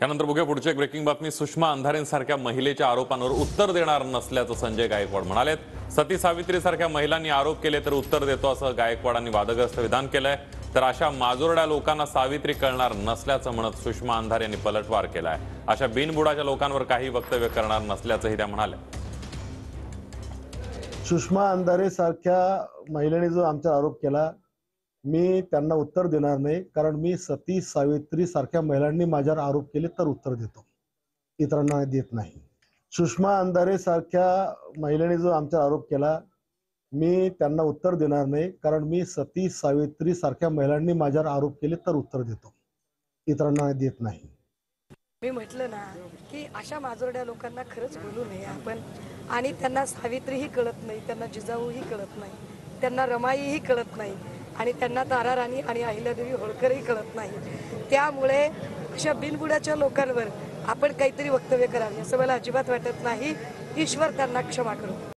त्यानंतर बघूया पुढची एक ब्रेकिंग बातमी। सुषमा अंधारेंसारख्या महिलेच्या आरोपांवर उत्तर देणार नसल्याचं संजय गायकवाड म्हणालेत। सती सावित्रीसारख्या महिलांनी आरोप केले तर उत्तर देतो असं गायकवाडांनी वादग्रस्त विधान केलंय। तर अशा माजोरड्या लोकांना सावित्री कळणार नसल्याचं म्हणत सुषमा अंधारे यांनी पलटवार केलाय। अशा बिनबुडाच्या लोकांवर काही वक्तव्य करणार नसल्याचंही त्या म्हणाल्या। सुषमा अंधारे सारख्या महिलेने जो आमचा आरोप केला, मी त्यांना उत्तर देणार नाही, कारण मी सती सावित्री सारख्या महिलांनी माझ्यावर आरोप केले तर उत्तर देतो, इतरांना देत नाही। सुषमा अंधारे सारख्या महिलेने जो आमचा आरोप केला, मी त्यांना उत्तर देणार नाही, कारण मी सती सावित्री सारख्या महिलांनी माझ्यावर आरोप केले तर उत्तर देतो, इतरांना देत नाही। मी म्हटलं ना की अशा माजोरड्या लोकांना खरंच बोलू नये आपण, आणि त्यांना सावित्रीही कळत नाही, त्यांना जिजाऊही कळत नाही, त्यांना रमाईही कळत नाही, आणि त्यांना ताराराणी आणि अहिल्यादेवी होळकरही कळत नाही। त्यामुळे अशा बिनबुडाच्या लोकांवर आपण काहीतरी वक्तव्य करावे असं मला अजिबात वाटत नाही। ईश्वर त्यांना क्षमा करो।